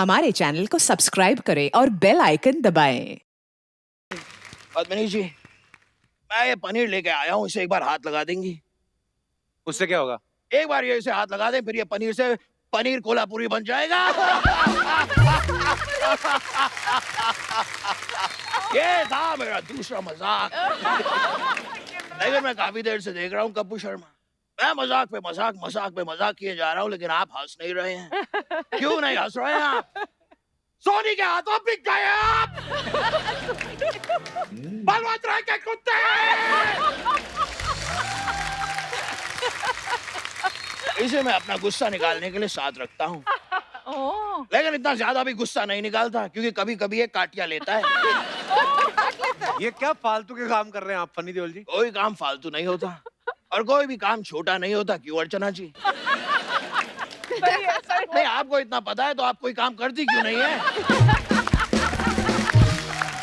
हमारे चैनल को सब्सक्राइब करें और बेल आइकन दबाएं। पद्मिनी जी, मैं ये पनीर लेके आया हूँ, इसे एक बार हाथ लगा देंगी? उससे क्या होगा? एक बार ये इसे हाथ लगा दें, फिर ये पनीर से पनीर कोल्हापुरी बन जाएगा। ये था मेरा दूसरा मजाक। लेकिन मैं काफी देर से देख रहा हूँ कप्पू शर्मा, मैं मजाक पे मजाक किए जा रहा हूँ, लेकिन आप हंस नहीं रहे हैं। क्यों नहीं हंस रहे हैं आप? सोनी के हाथों बिक गए आप। बलवंत के कुत्ते। इसे मैं अपना गुस्सा निकालने के लिए साथ रखता हूँ, लेकिन इतना ज्यादा भी गुस्सा नहीं निकालता, क्योंकि कभी कभी ये काटिया लेता है। ये क्या फालतू के काम कर रहे हैं आप फनी देओल जी? कोई काम फालतू नहीं होता और कोई भी काम छोटा नहीं होता, क्यों अर्चना जी? नहीं, आपको इतना पता है तो आप कोई काम करती क्यों नहीं है?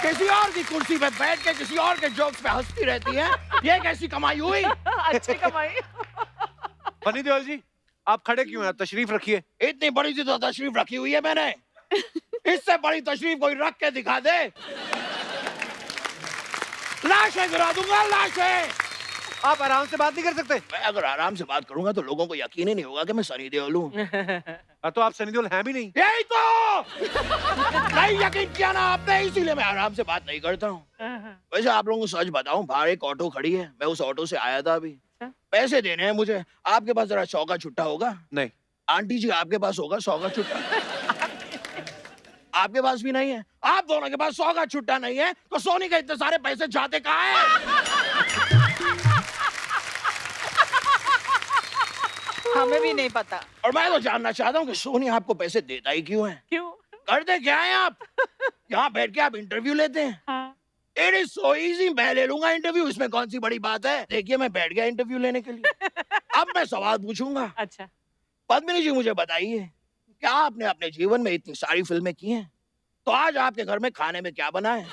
किसी और की कुर्सी पे बैठ के किसी और के जोक्स पे हंसती रहती है, ये कैसी कमाई हुई? अच्छी कमाई। फनी देओल जी, आप खड़े क्यों हैं? तशरीफ रखिए। इतनी बड़ी सी तो तशरीफ रखी हुई है मैंने, इससे बड़ी तशरीफ कोई रख के दिखा दे, लाशें गिरा दूंगा, लाशें। आप आराम से बात नहीं कर सकते? मैं अगर आराम से बात करूंगा तो लोगों को यकीन ही नहीं होगा कि मैं सनी देओल हूँ। तो आप सनी देओल हैं भी नहीं। यही तो नहीं यकीन किया ना आपने, इसीलिए मैं आराम से बात नहीं करता हूँ। वैसे आप लोगों को सच बताऊं, बाहर एक ऑटो खड़ी है, मैं उस ऑटो से आया था अभी। पैसे देने हैं मुझे, आपके पास जरा 100 का छुट्टा होगा? नहीं। आंटी जी, आपके पास होगा 100 का छुट्टा? आपके पास भी नहीं है? आप दोनों के पास 100 का छुट्टा नहीं है तो सोनी के इतने सारे पैसे जाते कहाँ हैं? हमें भी नहीं पता। और मैं तो जानना चाहता हूँ कि सोनी आपको पैसे देता ही क्यों है? क्यों? करते क्या है आप? यहाँ बैठ के आप इंटरव्यू लेते हैं। हाँ। It is so easy, मैं ले लूंगा इंटरव्यू, इसमें कौन सी बड़ी बात है? देखिए, मैं बैठ गया इंटरव्यू लेने के लिए। अब मैं सवाल पूछूंगा। अच्छा। पद्मिनी जी, मुझे बताइए, क्या आपने अपने जीवन में इतनी सारी फिल्में की हैं, तो आज आपके घर में खाने में क्या बना है?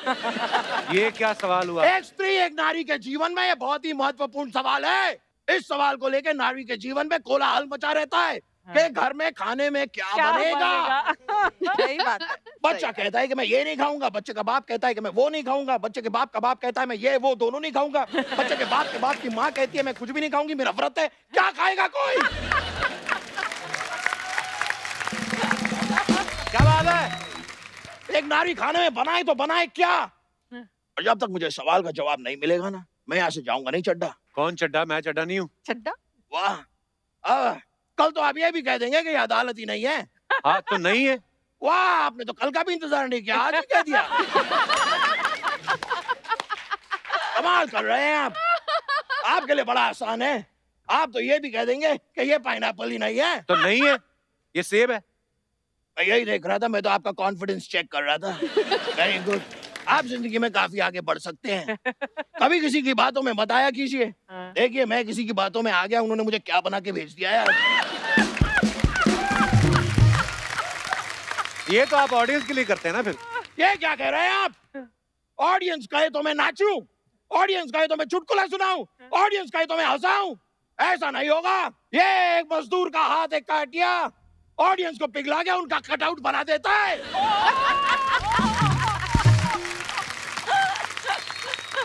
ये क्या सवाल हुआ? एक स्त्री एक नारी के जीवन में ये बहुत ही महत्वपूर्ण सवाल है। इस सवाल को लेकर नारी के जीवन में कोलाहल मचा रहता है कि घर में खाने में क्या बनेगा? सही बात है। बच्चा कहता है कि मैं ये नहीं खाऊंगा, बच्चे का बाप कहता है कि मैं वो नहीं खाऊंगा, बच्चे के बाप का बाप कहता है मैं ये वो दोनों नहीं खाऊंगा, बच्चे के बाप की माँ कहती है मैं कुछ भी नहीं खाऊंगी, मेरा व्रत है। क्या खाएगा कोई? क्या बात है? एक नारी खाने में बनाए तो बनाए क्या? और जब तक मुझे सवाल का जवाब नहीं मिलेगा ना, मैं यहाँ से जाऊंगा नहीं। चड्डा? कौन चड्डा? मैं चड्डा नहीं हूँ। चड्डा? वाह, कल तो आप ये भी कह देंगे कि ये अदालत ही नहीं है। हाँ तो नहीं है। वाह, आपने तो कल का भी इंतजार नहीं किया, आज ही कह दिया। कमाल कर रहे हैं आप। आपके लिए बड़ा आसान है, आप तो ये भी कह देंगे कि ये पाइनएप्पल ही नहीं है। तो नहीं है, ये सेब है। मैं यही देख रहा था, मैं तो आपका कॉन्फिडेंस चेक कर रहा था। वेरी गुड, आप जिंदगी में काफी आगे बढ़ सकते हैं। कभी किसी की बातों में बताया कीजिए। देखिए, मैं किसी की बातों में आ गया, उन्होंने मुझे क्या बना के भेज दिया यार। ये तो आप ऑडियंस के लिए करते हैं ना फिर? ये क्या कह रहे हैं आप? ऑडियंस कहे तो मैं नाचूं, ऑडियंस कहे तो मैं चुटकुला सुनाऊं, ऑडियंस कहे तो मैं हंसाऊं? ऐसा नहीं होगा। ये एक मजदूर का हाथ एक काटिया ऑडियंस को पिघला गया, उनका कटआउट बना देता है।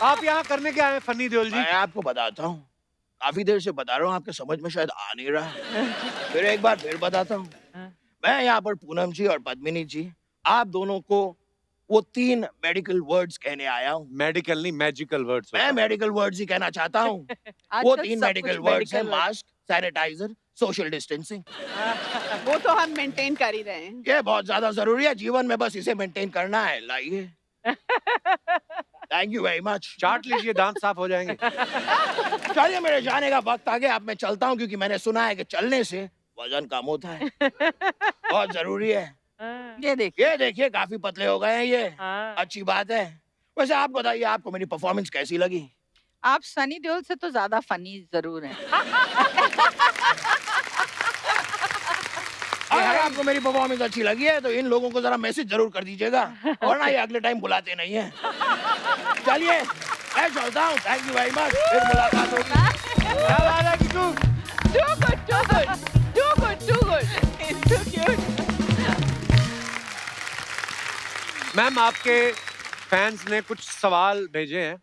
आप यहाँ करने क्या आए फनी देओल जी? मैं आपको बताता हूँ, काफी देर से बता रहा हूँ, आपके समझ में शायद आ नहीं रहा है। फिर एक बार फिर बताता हूँ। मैं यहाँ पर पूनम जी और पद्मिनी जी, आप दोनों को वो 3 मेडिकल वर्ड्स कहने आया हूँ। मेडिकल नहीं, मैजिकल वर्ड्स। मैं मेडिकल वर्ड्स ही कहना चाहता हूँ। वो 3 मेडिकल वर्ड्स हैं, मास्क, सैनिटाइजर, सोशल डिस्टेंसिंग। वो तो हम मेंटेन कर ही रहे हैं। ये बहुत ज्यादा जरूरी है जीवन में, बस इसे मेंटेन करना है। लाइए। Thank you very much. चाट लीजिए, दांत साफ हो जाएंगे। चलिए, मेरे जाने का वक्त आ गया, अब मैं चलता हूँ, क्योंकि मैंने सुना है कि चलने से वजन कम होता है, बहुत जरूरी है। ये देखिए काफी पतले हो गए हैं ये। अच्छी बात है। वैसे आप बताइए, आपको मेरी परफॉर्मेंस कैसी लगी? आप सनी देओल से तो ज्यादा फनी जरूर हैं। अगर आपको मेरी परफॉर्मेंस अच्छी लगी है तो इन लोगों को जरा मैसेज जरूर कर दीजिएगा, वरना ये अगले टाइम बुलाते नहीं है। चलिए, मैं चलता हूँ। थैंक यू वेरी मच, फिर मुलाकात होगी। क्या बात है Kittu? Too good, too good, too good, too good. It's too cute. Ma'am आपके फैंस ने कुछ सवाल भेजे हैं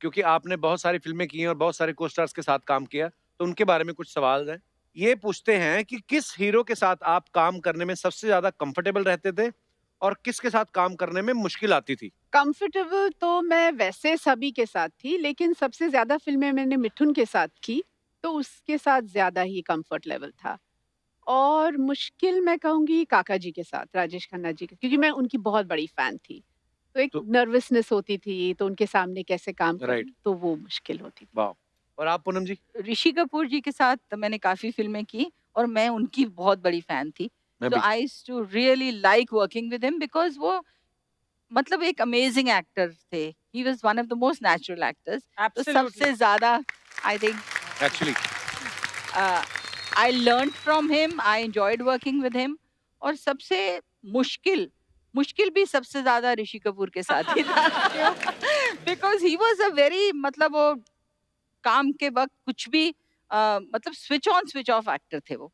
क्योंकि आपने बहुत सारी फिल्में की हैं और बहुत सारे को स्टार्स के साथ काम किया, तो उनके बारे में कुछ सवाल हैं। ये पूछते हैं कि किस हीरो के साथ आप काम करने में सबसे ज्यादा कंफर्टेबल रहते थे और किसके साथ काम करने में मुश्किल आती थी? कंफर्टेबल तो मैं वैसे सभी के साथ थी, लेकिन सबसे ज़्यादा फ़िल्में मैंने मिठुन के साथ की, तो उसके साथ ज़्यादा ही कंफर्ट लेवल था। और मुश्किल मैं कहूँगी काका जी के साथ, राजेश खन्ना जी के, क्योंकि मैं उनकी बहुत बड़ी फ़ैन थी। तो एक तो नर्वसनेस होती थी, तो उनके सामने कैसे काम करूँ, राइट। तो वो मुश्किल होती थी। वाह। और आप पूनम जी? ऋषि कपूर जी के साथ मैंने काफ़ी फ़िल्में की और मैं उनकी बहुत बड़ी फ़ैन थी। मैं तो भी। I used to really like working with him because वो मतलब एक अमेजिंग एक्टर थे। He was one of the most natural actors. तो Absolutely. सबसे ज़्यादा I think actually I learned from him, I enjoyed working with him. और सबसे मुश्किल मुश्किल भी सबसे ज़्यादा ऋषि कपूर के साथ ही था। Because he was a very मतलब वो काम के वक़्त कुछ भी मतलब switch on switch off actor थे वो।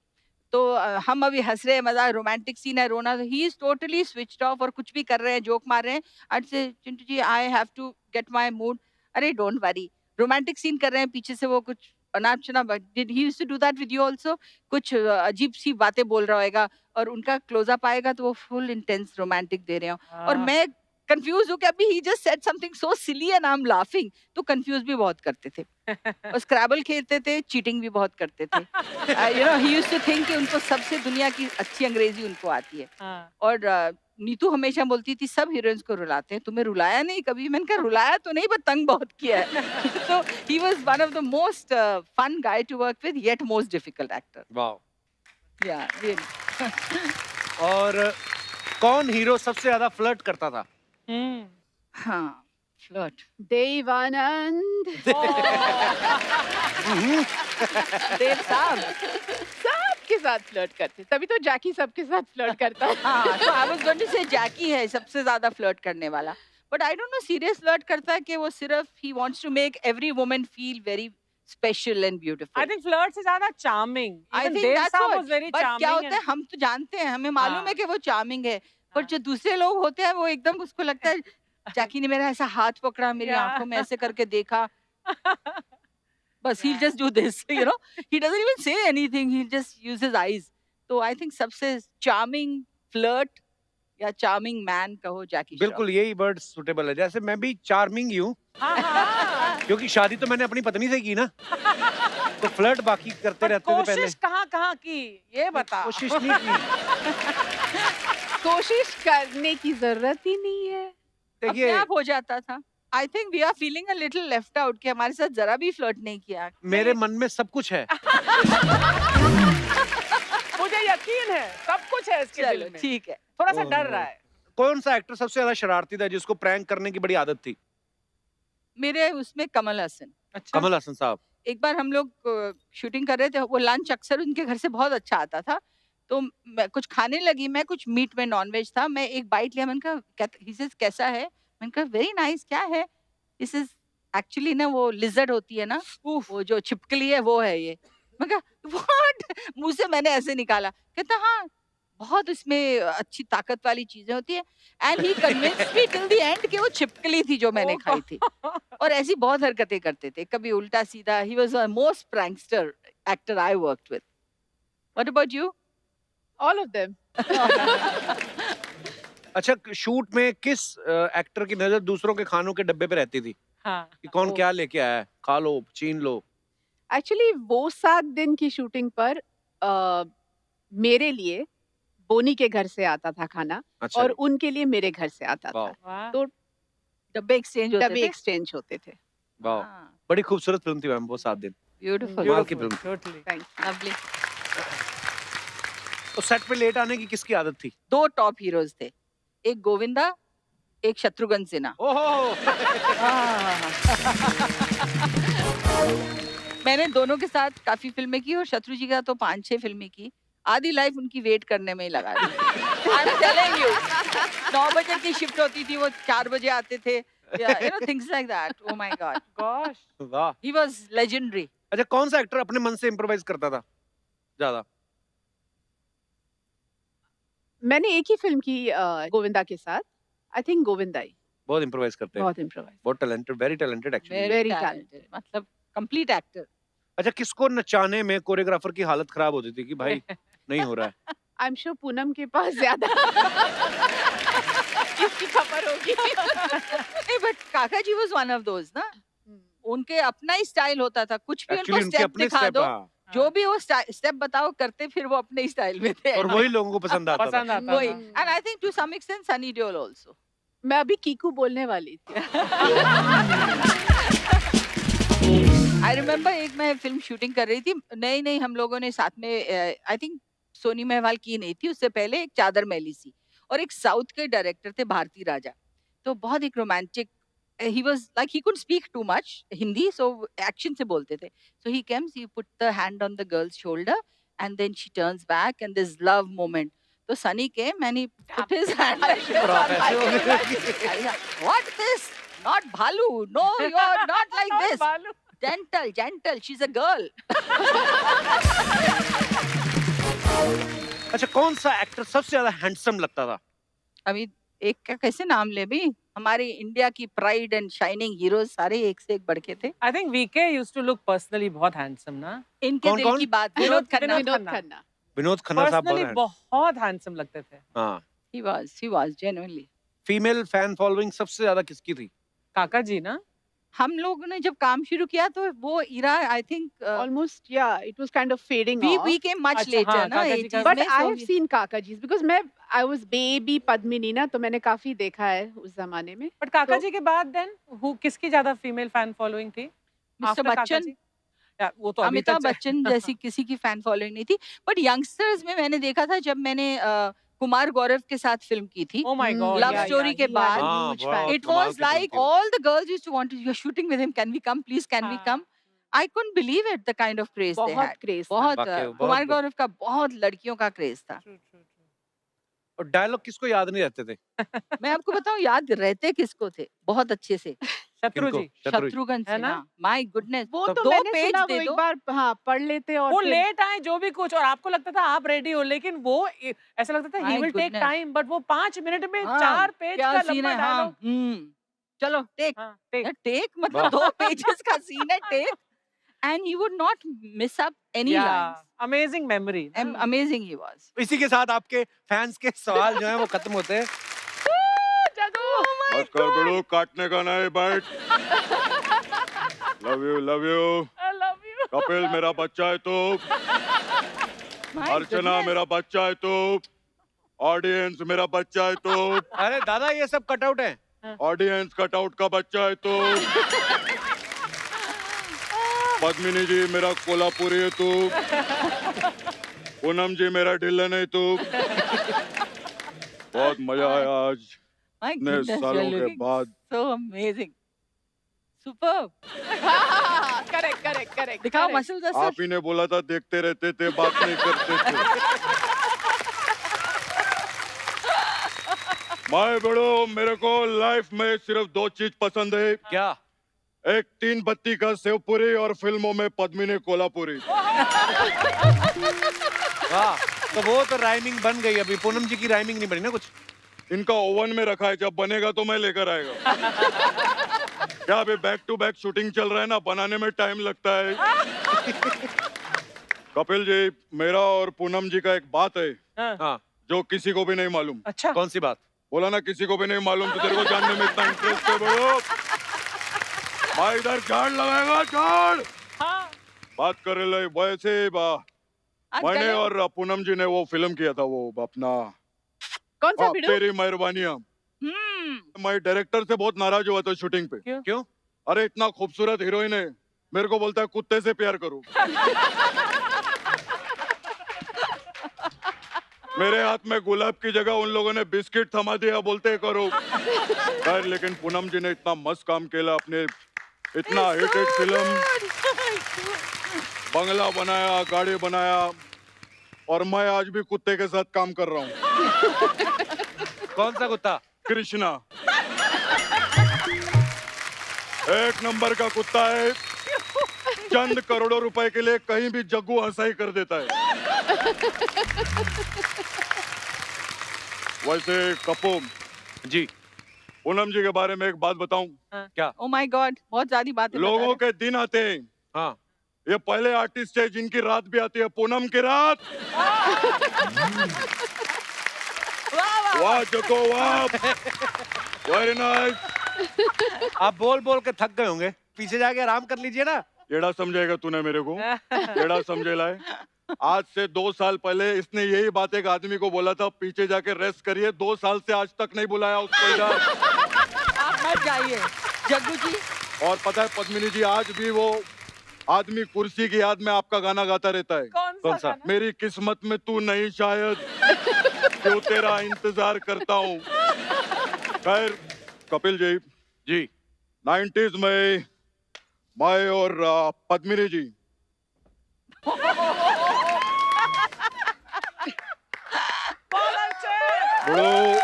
तो हम अभी हँस रहे हैं, मज़ाक रोमांटिक सीन है, रोना, he is totally switched off और कुछ भी कर रहे हैं, जोक मार रहे हैं। I'd say Chintu ji I have to get my mood. अरे डोंट वरी, रोमांटिक सीन कर रहे हैं, पीछे से वो कुछ अनाप-शनाप did he used to do that with you also? कुछ अजीब-सी बातें बोल रहा होएगा और उनका क्लोज़अप आएगा तो वो फुल इंटेंस रोमांटिक दे रहे हो और हाँ। मैं कन्फ्यूज़ हूँ कि अभी ही just said something so silly and I am laughing. तो कन्फ्यूज़ भी बहुत करते थे। और स्क्रैबल खेलते थे, चीटिंग भी बहुत करते थे। You know he used to think कि उनको सबसे दुनिया की अच्छी अंग्रेज़ी उनको आती है। हाँ। और नीतू हमेशा बोलती थी सब हीरोइन्स को रुलाते हैं, तुम्हें रुलाया नहीं कभी? मैंने कहा रुलाया तो नहीं, पर तंग बहुत किया है। तो he was one of the most fun guy to work with yet most difficult actor. वाह। Yeah really. और कौन हीरो सबसे ज्यादा फ्लर्ट करता था? हम्म। हाँ, फ्लर्ट। देवानंद देव साहब। सबके साथ फ्लर्ट करते, तभी तो जैकी सबके साथ फ्लर्ट करता है। हाँ, तो आई वाज़ गोइंग टू से जैकी है सबसे ज़्यादा फ्लर्ट करने वाला। But I don't know serious flirt करता है कि वो सिर्फ he wants to make every woman feel very special and beautiful. I think flirt से ज़्यादा charming. I Even think Dev that's साहब व्हाट। was very बट क्या charming होता है, and हम तो जानते हैं, हमें मालूम हाँ। है कि वो चार्मिंग है, पर हाँ। जो दूसरे लोग होते हैं वो एकदम उसको लगता है जैकी ने मेरा ऐसा हाथ पकड़ा, मेरी Yeah. आंखों में ऐसे करके देखा, बस he'll just do this, you know. He doesn't even say anything, he'll just use his eyes. तो आई थिंक सबसे चार्मिंग फ्लर्ट या चार्मिंग मैन कहो जैकी श्रॉफ। बिल्कुल यही वर्ड सुटेबल है। जैसे मैं भी चार्मिंग ही हूँ हाँ, हाँ। क्योंकि शादी तो मैंने अपनी पत्नी से की ना, तो फ्लर्ट बाकी करते पर रहते थे पहले। कोशिश कहाँ की ये बता। कोशिश नहीं की। कोशिश करने की जरूरत ही नहीं है। अपने देखिए आप हो जाता था। I think we are feeling a little left out कि हमारे साथ जरा भी फ्लर्ट नहीं किया। मेरे मन में सब कुछ है। मुझे यकीन है सब कुछ है इसके दिल चलो में। ठीक है। थोड़ा सा डर रहा है। कौन सा एक्टर सबसे ज्यादा शरारती था जिसको प्रैंक करने की बड़ी आदत थी? मेरे उसमें कमल हसन। अच्छा। कमल हसन साहब। एक बार हम लोग शूटिंग कर रहे थे, वो लंच अक्सर उनके घर से बहुत अच्छा आता था। तो मैं कुछ खाने लगी, मैं कुछ मीट में नॉनवेज था, मैं एक बाइट लिया, मैंने कहा ही सेज कैसा है? मैंने कहा वेरी नाइस, क्या है? दिस इज एक्चुअली ना वो लिजर्ड होती है ना, वो जो छिपकली है वो है ये। मैं कहा व्हाट? मुंह से मैंने ऐसे निकाला। कहता हाँ बहुत इसमें अच्छी ताकत वाली चीजें होती है। And he convinced me till the end कि वो छिपकली थी जो मैंने खाई थी। और ऐसी बहुत हरकतें करते थे, कभी उल्टा सीधा। He was the most prankster actor I worked with. What about you? All of them. अच्छा, शूट में किस एक्टर की नजर दूसरों के खानों के डब्बे पे रहती थी हाँ। कि कौन ओ। क्या लेके आया है, खा लो, छीन लो? एक्चुअली वो 7 दिन की शूटिंग पर मेरे लिए बोनी के घर से आता था खाना, अच्छा और जी। उनके लिए मेरे घर से आता वाह। था। वाह। तो डब्बे एक्सचेंज होते डब्बे थे। एक्सचेंज होते थे। वाह, बड़ी खूबसूरत फिल्म थी मैम वो 7 दिन। ब्यूटीफुल, कमाल की Beautiful, film. totally. Thank you. Lovely. तो सेट पे लेट आने की किसकी आदत थी? दो टॉप हीरोज थे, एक गोविंदा, एक शत्रुघ्न सिन्हा। ओहो। मैंने दोनों के साथ काफी फिल्में की और शत्रु जी का तो 5-6 फिल्में की। आधी लाइफ उनकी वेट करने में ही लगा दी। आई एम टेलिंग यू, 9 बजे की शिफ्ट होती थी, वो 4 बजे आते थे। You know things like that. Oh my God, Gosh. वाह। He was legendary. अच्छा, कौन सा एक्टर अपने मन से इम्प्रोवाइज करता था ज्यादा? मैंने एक ही फिल्म की गोविंदा के साथ, आई थिंक गोविंदाई बहुत इम्प्रोवाइज करते हैं, बहुत इम्प्रोवाइज बहुत talented, very talented actually. Very talented, मतलब कंप्लीट एक्टर। अच्छा, किसको नचाने में कोरियोग्राफर की हालत खराब होती थी कि भाई नहीं हो रहा है? आई एम श्योर पूनम के पास ज्यादा इसकी खबर होगी। नहीं बट काका जी वाज वन ऑफ दोज ना, उनके अपना ही स्टाइल होता था, कुछ भी एक्चुअली उनको उनके स्टेप अपने दिखा स्टेप, दो, हाँ, जो भी वो स्टेप बताओ करते, फिर वो अपने स्टाइल में थे। और वही लोगों को पसंद आता था। पसंद आता वही, था। And I think to some extent Sunny Deol also. मैं अभी कीकू बोलने वाली थी। आई रिमेम्बर एक मैं फिल्म शूटिंग कर रही थी, नई हम लोगों ने साथ में, आई थिंक सोनी महवाल की नहीं थी, उससे पहले एक चादर मैली सी, और एक साउथ के डायरेक्टर थे भारती राजा, तो बहुत एक romantic, he was like he couldn't speak too much Hindi, so action से बोलते थे, so he comes, he put the hand on the girl's shoulder and then she turns back and this love moment, so Sunny came and he put his hand like this on my face. What this? Not Bhalu, no, you're not like this. बालू। Gentle, she's a girl. अच्छा, कौन सा actor सबसे ज्यादा handsome लगता था? अभी एक का कैसे नाम ले भी, हमारे इंडिया की प्राइड एंड शाइनिंग हीरोज सारे एक से एक बढ़ के थे। I think VK used to look personally बहुत handsome ना। इनके कौन- दिल कौन? की बात, विनोद खन्ना। विनोद खन्ना। विनोद खन्ना साहब Personally बहुत बहुत handsome लगते थे। हाँ। He was genuinely. Female fan following सबसे ज्यादा किसकी थी? काका जी ना। हम लोगों ने जब काम शुरू किया तो वो इरा I think Almost, yeah, it was kind of fading we off. we came much अच्छा, later हाँ, ना काका जी 80s का- But में, I so have seen Kaka Ji's because I was baby Padmini ना, तो मैंने काफी देखा है उस जमाने में। But काका तो- जी के बाद then किसकी ज्यादा female fan following थी? मिस्टर After काका बच्चन, जी? या वो तो अभी अमिताभ तक बच्चन जैसी किसी की फैन फॉलोइंग नहीं थी, बट यंगस्टर्स में मैंने देखा था जब मैंने कुमार गौरव के साथ फिल्म की थी, Oh my God. Love yeah, story yeah, के he बाद, had a हाँ, huge बहुत fan. it कमाल was की फिल्म like थी वो। all the girls used to want to, you're shooting with him, can we come please, can we हाँ. come? I couldn't believe it, the kind of craze they बहुत had. Craze था। बहुत वाकई, बहुत- कुमार गौरव का बहुत लड़कियों का क्रेज था। True, true, true. और डायलॉग किसको याद नहीं रहते थे? मैं आपको बताऊं याद रहते किसको थे बहुत अच्छे से, शत्रु किनको? जी। शत्रुघ्न है ना? सिन्हा, माय गुडनेस, वो तब तो दो मैंने पेज सुना, दे वो एक दो। बार हाँ पढ़ लेते और वो फिर लेट आए जो भी कुछ, और आपको लगता था आप रेडी हो, लेकिन वो ऐसा लगता था My he will take goodness. time, but वो 5 मिनट में हाँ, 4 पेज क्या का सीन लंबा है, हाँ, डायलॉग। चलो टेक हाँ, take. टेक वाह। मतलब 2 पेजेस का सीन है, take, and he would not miss up any Yeah, lines, amazing memory. Amazing he was. इसी के साथ आपके फैंस के सवाल जो हैं वो खत्म होते हैं। बस कर बेड़ो, काटने का नहीं बैठ। Love you I love you. Kapil मेरा बच्चा है तो, अर्चना मेरा बच्चा है तो, ऑडियंस मेरा बच्चा है तो, अरे दादा, ये सब कटआउट है। ऑडियंस कटआउट का बच्चा है तो, पद्मिनी जी मेरा कोल्हापुरी है तो, पूनम जी मेरा ढिल्लन है तो। बहुत मजा आया आज इतने सालों के बाद। So amazing, superb. करेक्ट दिखाओ मसल्स आप सर। ही ने बोला था देखते रहते थे, बात नहीं करते थे। माए बड़ो, मेरे को लाइफ में सिर्फ 2 चीज पसंद है, क्या? एक 3 बत्ती का सेवपुरी और फिल्मों में पद्मिनी कोल्हापुरी। वाह, तो वो तो राइमिंग बन गई। अभी पूनम जी की राइमिंग नहीं बनी ना कुछ? इनका ओवन में रखा है, जब बनेगा तो मैं लेकर आएगा। क्या अभी बैक टू बैक शूटिंग चल रहा है ना, बनाने में टाइम लगता है। कपिल जी, मेरा और पूनम जी का एक बात है हाँ, जो किसी को भी नहीं मालूम। अच्छा, कौन सी बात? बोला ना किसी को भी नहीं मालूम, तो तेरे को जानने में इतना इंटरेस्ट है बड़ो। भाई इधर झाड़ लगाएगा, झाड़। हाँ, बात कर रहे वैसे मैंने और पूनम जी ने वो फिल्म किया था, वो अपना कौन सा वीडियो? तेरी मेहरबानियां। मैं डायरेक्टर से बहुत नाराज हुआ था शूटिंग पे। क्यों? अरे इतना खूबसूरत हीरोइन है, मेरे को बोलता है कुत्ते से प्यार करो। मेरे हाथ में गुलाब की जगह उन लोगों ने बिस्किट थमा दिया, बोलते करो। खैर, लेकिन पूनम जी ने इतना मस्त काम किया, अपने इतना हिटेड फिल्म, बंगला बनाया, गाड़ी बनाया, और मैं आज भी कुत्ते के साथ काम कर रहा हूँ। कौन सा कुत्ता? कृष्णा 1 नंबर का कुत्ता है, चंद करोड़ों रुपए के लिए कहीं भी जग्गू हंसाई कर देता है। वैसे कपो, जी, पूनम जी के बारे में एक बात बताऊं, ओ माय गॉड, बहुत ज्यादा बातें बता लोगों रहे के दिन आते हैं, हाँ ये पहले आर्टिस्ट है जिनकी रात भी आती है, पूनम की रात। वाह जको वाह, वेरी नाइस। आप बोल बोल के थक गए होंगे, पीछे जाके आराम कर लीजिए ना। जेड़ा समझेगा तूने मेरे को, जेड़ा समझे लाए। आज से 2 साल पहले इसने यही बात एक आदमी को बोला था, पीछे जाके रेस्ट करिए। 2 साल से आज तक नहीं बुलाया उसको इधर। आप मत जाइए जग्गू जी। और पता है पद्मिनी जी, आज भी वो आदमी कुर्सी की याद में आपका गाना गाता रहता है। कौन सा? गाना? मेरी किस्मत में तू नहीं शायद, क्यों तेरा इंतजार करता हूँ। खैर कपिल जी, जी 90s में मैं और पद्मिनी जी बहुत अच्छे। बड़ो,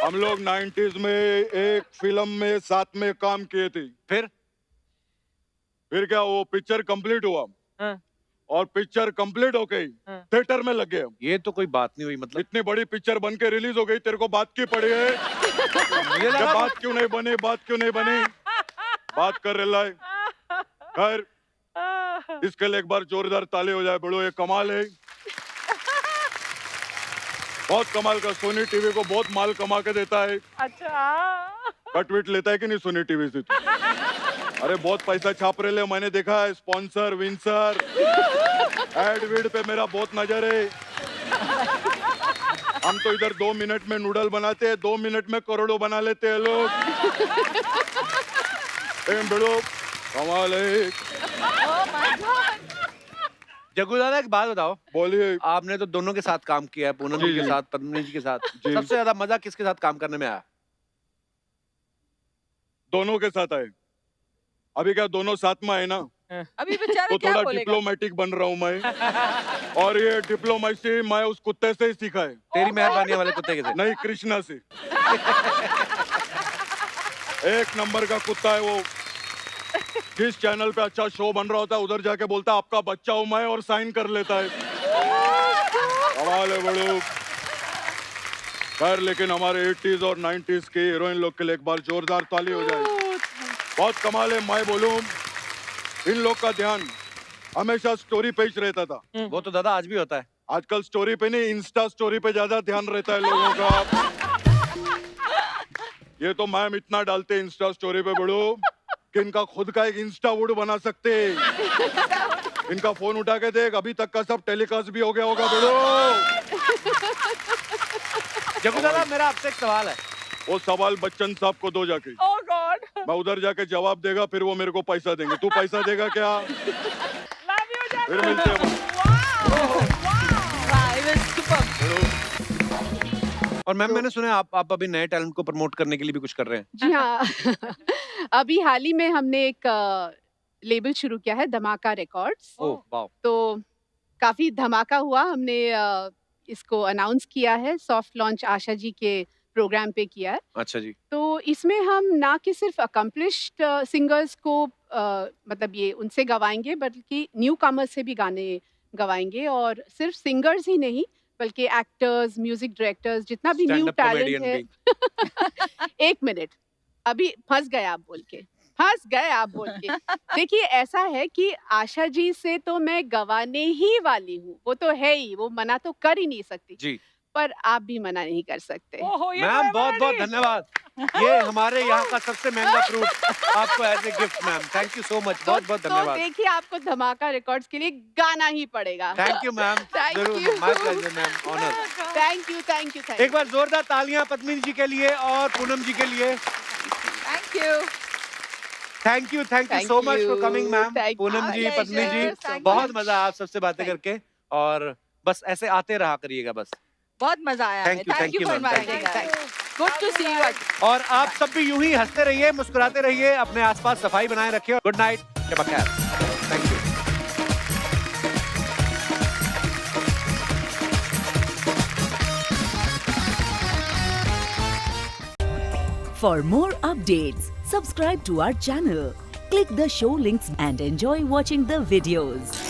हम लोग 90s में एक फिल्म में साथ में काम किए थे। फिर क्या वो पिक्चर कंप्लीट हुआ, हाँ। और पिक्चर कंप्लीट हो गई, हाँ। थिएटर में लग गए। ये तो कोई बात नहीं हुई, मतलब इतनी बड़ी पिक्चर बन के रिलीज हो गई, तेरे को बात की पड़ी है। मुझे ये लगा बात क्यों नहीं बनी, बात क्यों नहीं बनी, बात कर रहा है। खैर इसके लिए एक बार जोरदार ताली हो जाए। बड़ो ये कमाल है, बहुत कमाल का। सोनी टीवी को बहुत माल कमा के देता है। अच्छा। कटविट लेता है कि नहीं सोनी टीवी से? अरे बहुत पैसा छाप रहे ले, मैंने देखा है। स्पॉन्सर विंसर एड विड पे मेरा बहुत नजर है। हम तो इधर 2 मिनट में नूडल बनाते हैं, 2 मिनट में करोड़ों बना लेते हैं लोग। बड़ो कमाल है। जग्गू दादा एक बात बताओ, बोलिए। आपने तो दोनों के साथ काम किया है, पूनम जी, जी के जी। साथ, पद्मिनी जी के साथ। जी। सबसे ज्यादा मजा किसके साथ काम करने में आया? दोनों के साथ आए। अभी क्या दोनों साथ में आए ना, अभी बेचारा तो क्या थोड़ा बोलेगा? डिप्लोमेटिक बन रहा हूँ मैं। और ये डिप्लोमेसी मैं उस कुत्ते से ही सीखा है। तेरी मेहरबानी वाले कुत्ते के साथ। नहीं, कृष्णा से। एक नंबर का कुत्ता है वो। जिस चैनल पे अच्छा शो बन रहा होता है उधर जाके बोलता है आपका बच्चा हूं मैं, और साइन कर लेता है। कमाल है बड़ो। खैर लेकिन हमारे 80s और 90s के हीरोइन लोग के लिए एक बार जोरदार ताली हो जाए। बहुत कमाल है। मैं बोलूं, इन लोग का ध्यान हमेशा स्टोरी पे ही रहता था। वो तो दादा आज भी होता है। आजकल स्टोरी पे नहीं, इंस्टा स्टोरी पे ज्यादा ध्यान रहता है लोगों का। ये तो मैम इतना डालते इंस्टा स्टोरी पे बड़ो कि इनका खुद का एक इंस्टा वुड बना सकते। इनका फोन उठा के देख, अभी तक का सब टेलीकास्ट भी हो गया होगा बड़ो। जग्गू दादा मेरा आपसे एक सवाल है। वो सवाल बच्चन साहब को दो जाके, ओह गॉड। मैं उधर जाके जवाब देगा, फिर वो मेरे को पैसा देंगे। तू पैसा देगा क्या? Love you Jaggu. फिर मिलते हैं। Wow, it was superb. और मैम मैंने सुना है आप अभी नए टैलेंट को प्रमोट करने के लिए भी कुछ कर रहे हैं। जी हाँ। अभी हाल ही में हमने एक लेबल शुरू किया है, धमाका रिकॉर्ड्स। ओह वाह। तो काफी धमाका हुआ। हमने इसको अनाउंस किया है, सॉफ्ट लॉन्च आशा जी के प्रोग्राम पे किया है। अच्छा जी। तो इसमें हम ना कि सिर्फ अकम्पलिश्ड सिंगर्स को मतलब ये उनसे गवाएंगे, बल्कि न्यू कमर्स से भी गाने गवाएंगे। और सिर्फ सिंगर्स ही नहीं, बल्कि एक्टर्स, म्यूजिक डायरेक्टर्स, जितना भी न्यू Stand-up टैलेंट comedian है। एक मिनट, अभी फंस गए आप बोल के, फंस गए आप बोल के। देखिए ऐसा है कि आशा जी से तो मैं गवाने ही वाली हूँ, वो तो है ही, वो मना तो कर ही नहीं सकती जी। पर आप भी मना नहीं कर सकते। ओहो, ये मैम तो बहुत बहुत मेमोरी। धन्यवाद। ये हमारे यहाँ का सबसे महंगा फ्रूट आपको as a gift ma'am. Thank you so much. बहुत बहुत तो धन्यवाद। देखिए आपको धमाका रिकॉर्ड्स के लिए गाना ही पड़ेगा। Thank you ma'am. Thank जरूर, you. My pleasure ma'am, honour. Thank you, thank you, thank एक बार जोरदार तालियां पद्मिनी जी के लिए और पूनम जी के लिए। Thank you. Thank you Thank so much for you. Coming ma'am. Thank you. Poonam ji, Pleasure. Padmini ji, Thank बहुत you. मजा आप सबसे बातें Thank करके, और बस ऐसे आते रहा करिएगा बस। बहुत मजा आया। Thank you, Thank you for ma'am. inviting Thank us. Good to see you again. और आप सब भी यूं ही हंसते रहिए, मुस्कुराते रहिए, अपने आसपास सफाई बनाए रखिए। गुड नाइट, शब खैर। Thank you. For more updates, subscribe to our channel, click the show links and enjoy watching the videos.